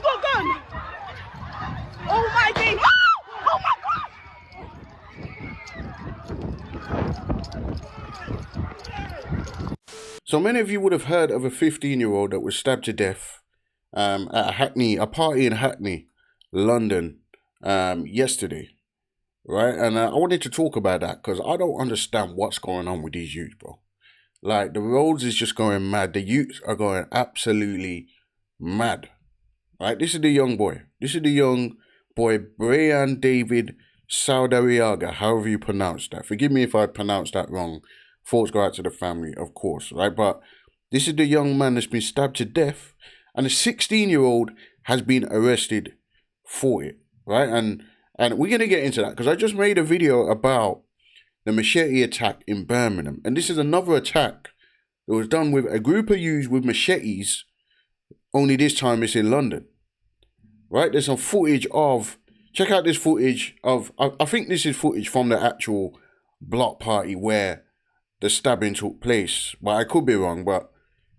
he's got a gun! Oh my days! Oh my God! So many of you would have heard of a 15-year-old that was stabbed to death at a party in Hackney, London, yesterday, right? And I wanted to talk about that because I don't understand what's going on with these youths, bro. Like, the roads is just going mad. The youths are going absolutely mad, right? This is the young boy. This is the young boy, Brayan David Saldarriaga, however you pronounce that. Forgive me if I pronounce that wrong. Thoughts go out to the family, of course, right? But this is the young man that's been stabbed to death, and a 16-year-old has been arrested for it, right? And we're going to get into that because I just made a video about the Machete attack in Birmingham. And this is another attack that was done with a group of youths with machetes, only this time it's in London, right? There's some footage of, check out this footage of, I think this is footage from the actual block party where the stabbing took place. But I could be wrong, but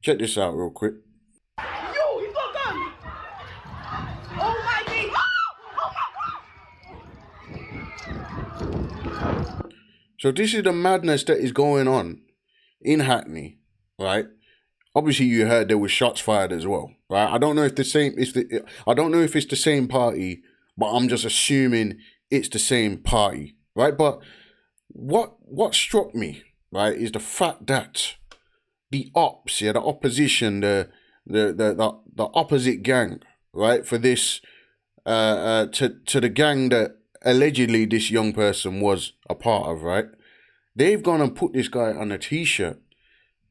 check this out real quick. Yo, he's got a gun! Oh my days! So this is the madness that is going on in Hackney, right? Obviously, you heard there was shots fired as well, right? I don't know if I don't know if it's the same party, but I'm just assuming it's the same party, right? But what struck me, right, is the fact that the Opps, the opposition, the opposite gang, right, for this to the gang that allegedly this young person was a part of, right? They've gone and put this guy on a t-shirt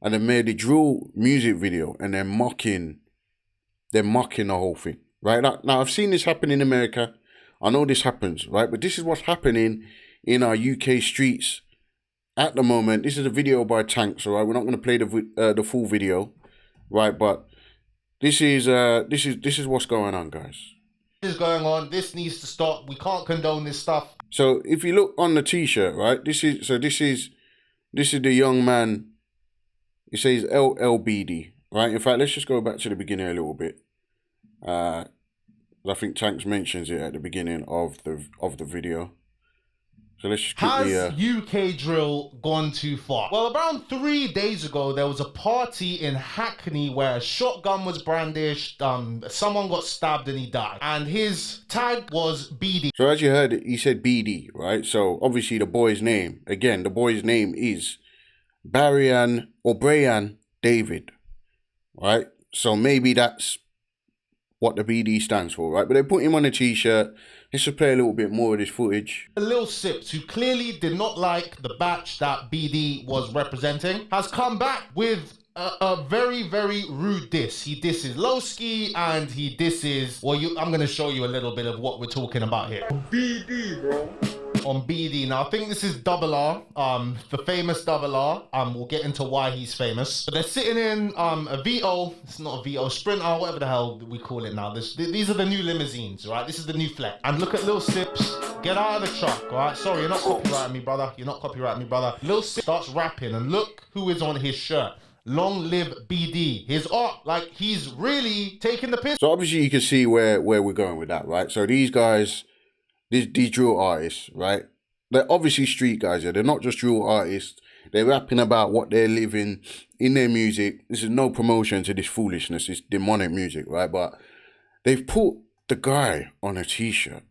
and they made a drill music video and they're mocking the whole thing, right? Now I've seen this happen in America. I know this happens, right? But this is what's happening in our UK streets at the moment. This is a video by Tanks, all right? We're not going to play the full video, right? But this is what's going on, guys. This is going on. This needs to stop. We can't condone this stuff. So if you look on the t-shirt, right, this is the young man. It says LLBD, right? In fact, let's just go back to the beginning a little bit. I think Tanks mentions it at the beginning of the video. So let's just quickly, Has UK drill gone too far? Well, around 3 days ago, there was a party in Hackney where a shotgun was brandished, someone got stabbed and he died. And his tag was BD. So as you heard, he said BD, right? So obviously the boy's name is Brayan David, right? So maybe that's what the BD stands for, right? But they put him on a t-shirt. Let's just play a little bit more of this footage. Lil Sips, who clearly did not like the batch that BD was representing, has come back with a very, very rude diss. He disses Lowski and he disses, well, I'm going to show you a little bit of what we're talking about here. BD, bro. On BD. Now, I think this is Double R, the famous Double R. We'll get into why he's famous. But they're sitting in a VO, it's not a VO, Sprinter, whatever the hell we call it now. These are the new limousines, right? This is the new Flex. And look at Lil Sips, get out of the truck, all right? Sorry, you're not copyrighting me, brother. You're not copyrighting me, brother. Lil Sips starts rapping, and look who is on his shirt. Long live BD. His art, like, he's really taking the piss. So obviously you can see where we're going with that, right? So these guys, these drill artists, right? They're obviously street guys. Yeah? They're not just drill artists. They're rapping about what they're living in their music. This is no promotion to this foolishness. It's demonic music, right? But they've put the guy on a t-shirt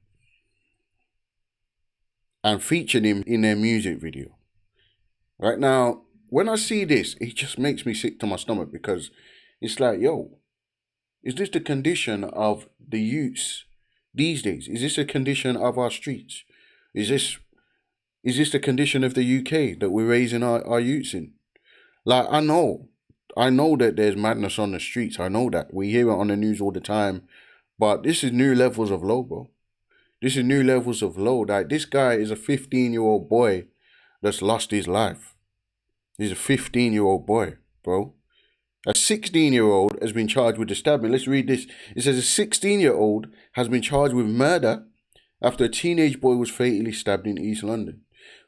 and featured him in their music video. Right now, when I see this, it just makes me sick to my stomach because it's like, yo, is this the condition of the youths these days? Is this a condition of our streets? Is this the condition of the UK that we're raising our youths in? Like, I know that there's madness on the streets. I know that. We hear it on the news all the time. But this is new levels of low, bro. This is new levels of low. Like, this guy is a 15-year-old boy that's lost his life. He's a 15-year-old boy, bro. A 16-year-old has been charged with the stabbing. Let's read this. It says a 16-year-old has been charged with murder after a teenage boy was fatally stabbed in East London.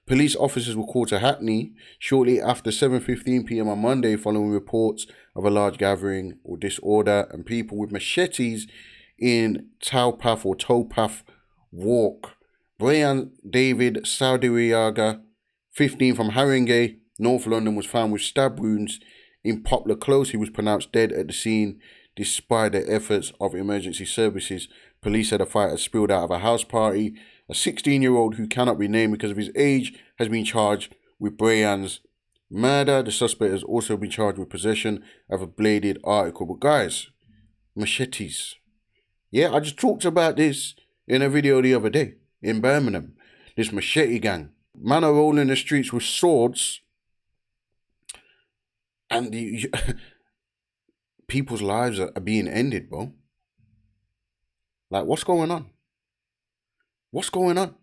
Police officers were called to Hackney shortly after 7:15 p.m. on Monday following reports of a large gathering or disorder and people with machetes in Towpath Walk. Brayan David Saldarriaga, 15, from Haringey, North London, was found with stab wounds in Poplar Close. He was pronounced dead at the scene despite the efforts of emergency services. Police said a fight had spilled out of a house party. A 16-year-old who cannot be named because of his age has been charged with Brayan's murder. The suspect has also been charged with possession of a bladed article. But guys, machetes. Yeah, I just talked about this in a video the other day in Birmingham. This machete gang. Man are rolling the streets with swords, and people's lives are being ended, bro. Like, what's going on? What's going on?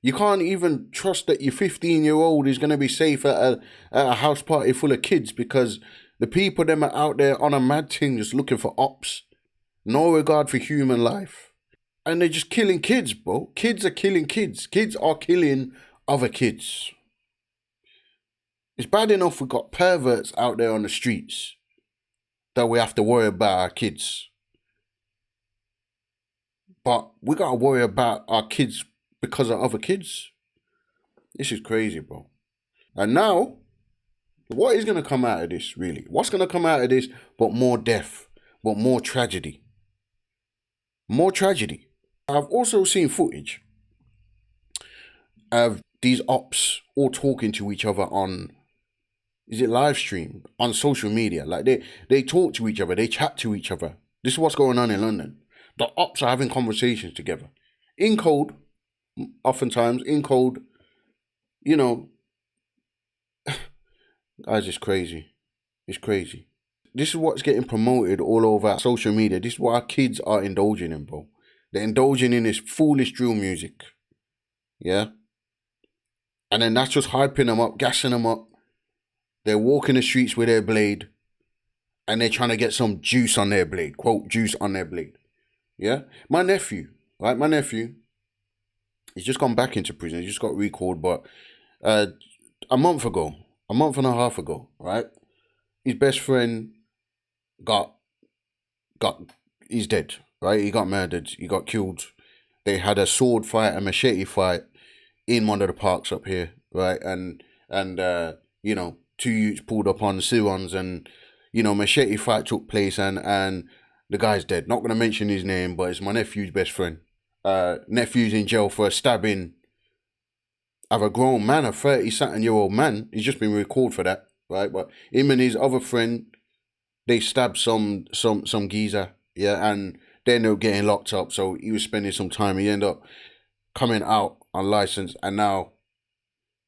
You can't even trust that your 15-year-old is going to be safe at a house party full of kids because the people them are out there on a mad thing just looking for ops. No regard for human life. And they're just killing kids, bro. Kids are killing kids. Kids are killing other kids. It's bad enough we got perverts out there on the streets that we have to worry about our kids. But we got to worry about our kids because of other kids. This is crazy, bro. And now, what is going to come out of this, really? What's going to come out of this but more death, but more tragedy? More tragedy. I've also seen footage of these ops all talking to each other on, is it live stream, on social media? Like they talk to each other, they chat to each other. This is what's going on in London. The ops are having conversations together. In code, oftentimes, in code, you know. Guys, it's crazy. It's crazy. This is what's getting promoted all over social media. This is what our kids are indulging in, bro. They're indulging in this foolish drill music. Yeah? And then that's just hyping them up, gassing them up. They're walking the streets with their blade. And they're trying to get some juice on their blade. Quote, juice on their blade. Yeah? My nephew, right? My nephew, he's just gone back into prison. He just got recalled. But a month and a half ago, right? His best friend he's dead, right? He got murdered. He got killed. They had a sword fight, a machete fight in one of the parks up here, right? And you know, two youths pulled up on Sirons and, you know, machete fight took place and the guy's dead. Not going to mention his name, but it's my nephew's best friend. Nephew's in jail for a stabbing of a grown man, a 30-something-year-old man. He's just been recalled for that, right? But him and his other friend, they stabbed some geezer, yeah, and they ended up getting locked up. So he was spending some time. He ended up coming out on license, and now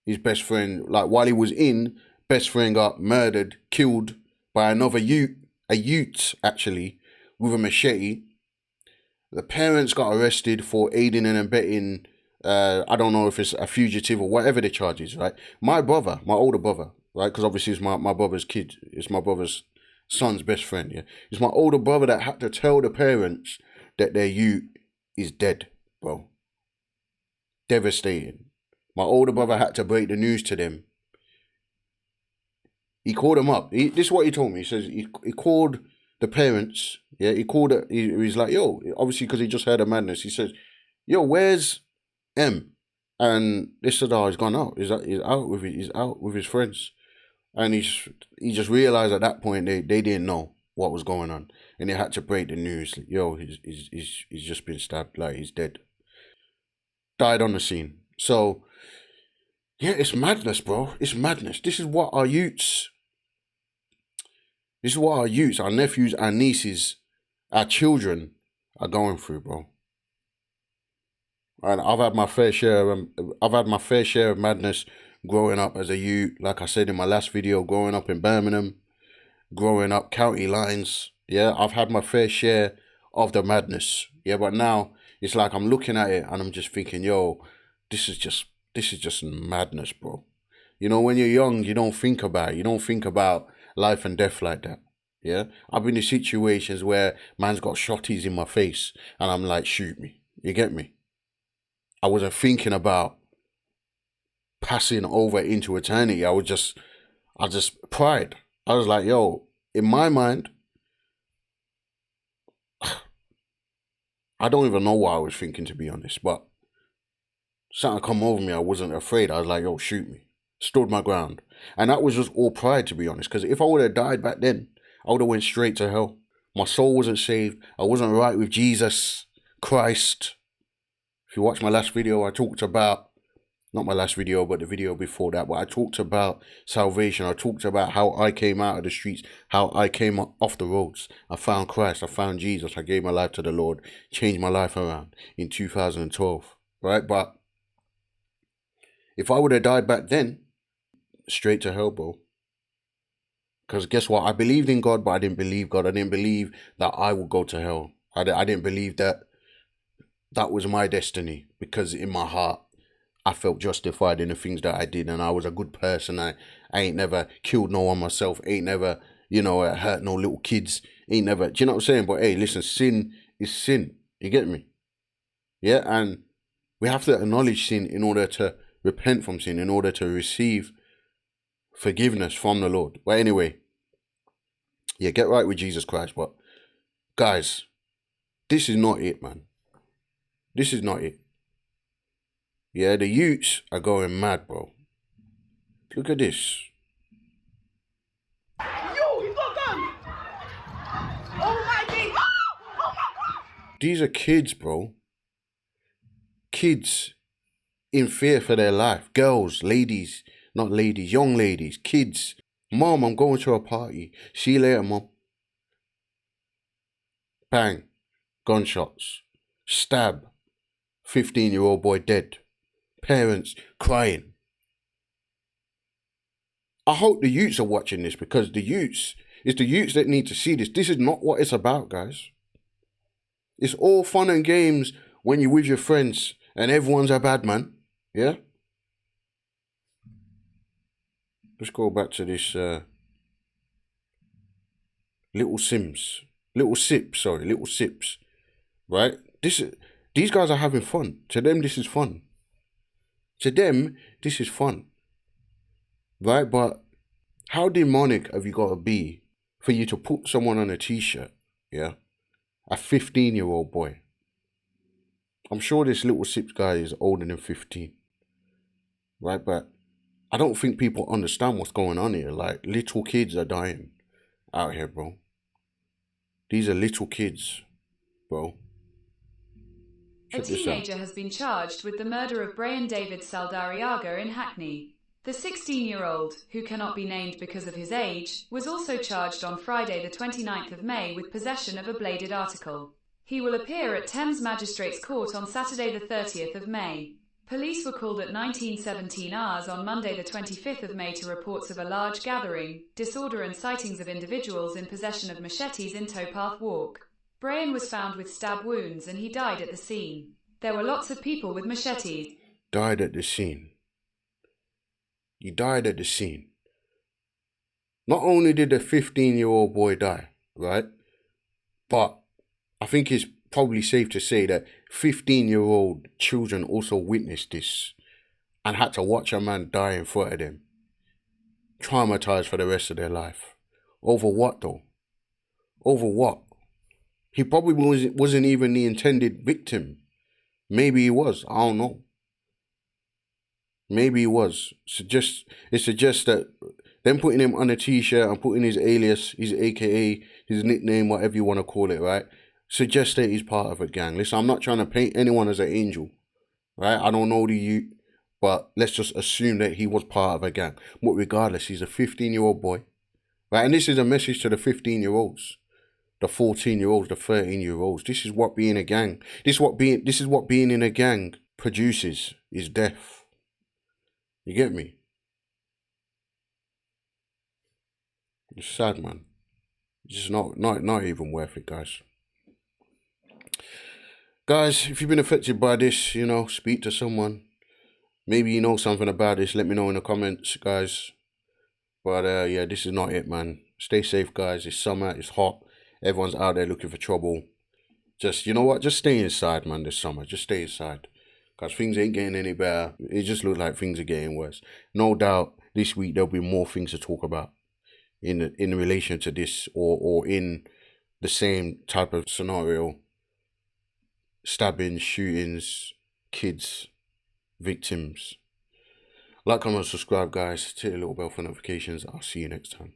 his best friend, like while he was in, best friend got murdered, killed by another youth actually, with a machete. The parents got arrested for aiding and abetting. I don't know if it's a fugitive or whatever the charge is, right? My brother, my older brother, right? Because obviously it's my brother's kid. It's my brother's son's best friend, yeah? It's my older brother that had to tell the parents that their youth is dead, bro. Devastating. My older brother had to break the news to them. He called them up. This is what he told me. He says he called the parents, yeah? He's like, yo, obviously because he just heard of madness. He says, yo, where's M? And they said, oh, he's gone out. He's out with his friends. And he just realized at that point they didn't know what was going on, and they had to break the news. Yo, he's just been stabbed. Like, he's dead. Died on the scene. So yeah, it's madness, bro. It's madness. This is what our youths, our nephews, our nieces, our children are going through, bro. And I've had my fair share of madness growing up as a youth. Like I said in my last video, growing up in Birmingham, growing up county lines. Yeah, I've had my fair share of the madness. Yeah, but now it's like I'm looking at it and I'm just thinking, yo, this is just madness, bro. You know, when you're young, you don't think about life and death like that. Yeah, I've been in situations where man's got shotties in my face and I'm like, shoot me. You get me? I wasn't thinking about passing over into eternity. I just pride. I was like, yo, in my mind, I don't even know what I was thinking, to be honest, but something come over me. I wasn't afraid. I was like, yo, shoot me. Stood my ground. And that was just all pride, to be honest, because if I would have died back then, I would have went straight to hell. My soul wasn't saved. I wasn't right with Jesus Christ. If you watch my last video, I talked about, not my last video, but the video before that, but I talked about salvation. I talked about how I came out of the streets, how I came off the roads. I found Christ. I found Jesus. I gave my life to the Lord, changed my life around in 2012, right? But if I would have died back then, straight to hell, bro. Because guess what? I believed in God, but I didn't believe God. I didn't believe that I would go to hell. I didn't believe that that was my destiny, because in my heart, I felt justified in the things that I did, and I was a good person. I ain't never killed no one myself. Ain't never, hurt no little kids. Ain't never, do you know what I'm saying? But hey, listen, sin is sin. You get me? Yeah, and we have to acknowledge sin in order to repent from sin, in order to receive forgiveness from the Lord. But anyway, yeah, get right with Jesus Christ. But guys, this is not it, man. This is not it. Yeah, the youths are going mad, bro. Look at this. Yo, he's got a gun. Oh my God. Oh my God. These are kids, bro. Kids in fear for their life. Girls, ladies, not ladies, young ladies, kids. Mom, I'm going to a party. See you later, Mom. Bang. Gunshots. Stab. 15-year-old boy dead. Parents crying. I hope the youths are watching this, because it's the youths that need to see this. This is not what it's about, guys. It's all fun and games when you're with your friends and everyone's a bad man. Yeah? Let's go back to this Little Sips. Right? These guys are having fun. To them, this is fun. Right? But how demonic have you got to be for you to put someone on a t-shirt? Yeah? A 15-year-old boy. I'm sure this Little Sips guy is older than 15. Right? But I don't think people understand what's going on here. Like, little kids are dying out here, bro. These are little kids, bro. A teenager has been charged with the murder of Brayan David Saldarriaga in Hackney. The 16-year-old, who cannot be named because of his age, was also charged on Friday the 29th of May with possession of a bladed article. He will appear at Thames Magistrates Court on Saturday the 30th of May. Police were called at 19:17 hours on Monday the 25th of May to reports of a large gathering, disorder and sightings of individuals in possession of machetes in Towpath Walk. Brayan was found with stab wounds and he died at the scene. There were lots of people with machetes. Died at the scene. He died at the scene. Not only did the 15-year-old boy die, right? But I think it's probably safe to say that 15-year-old children also witnessed this and had to watch a man die in front of them. Traumatized for the rest of their life. Over what, though? Over what? He probably wasn't even the intended victim. Maybe he was. I don't know. Maybe he was. It suggests that them putting him on a t-shirt and putting his alias, his AKA, his nickname, whatever you want to call it, right? Suggests that he's part of a gang. Listen, I'm not trying to paint anyone as an angel, right? I don't know the youth, but let's just assume that he was part of a gang. But regardless, he's a 15-year-old boy, right? And this is a message to the 15-year-olds. The 14-year-olds, the 13-year-olds. This is what being a gang. This is what being in a gang produces, is death. You get me? It's sad, man. It's just not even worth it, guys. Guys, if you've been affected by this, speak to someone. Maybe you know something about this. Let me know in the comments, guys. But yeah, this is not it, man. Stay safe, guys. It's summer. It's hot. Everyone's out there looking for trouble. Just, you know what? Just stay inside, man, this summer. Just stay inside. Because things ain't getting any better. It just looks like things are getting worse. No doubt, this week there'll be more things to talk about in relation to this or in the same type of scenario stabbings, shootings, kids, victims. Like, comment, subscribe, guys. Hit the little bell for notifications. I'll see you next time.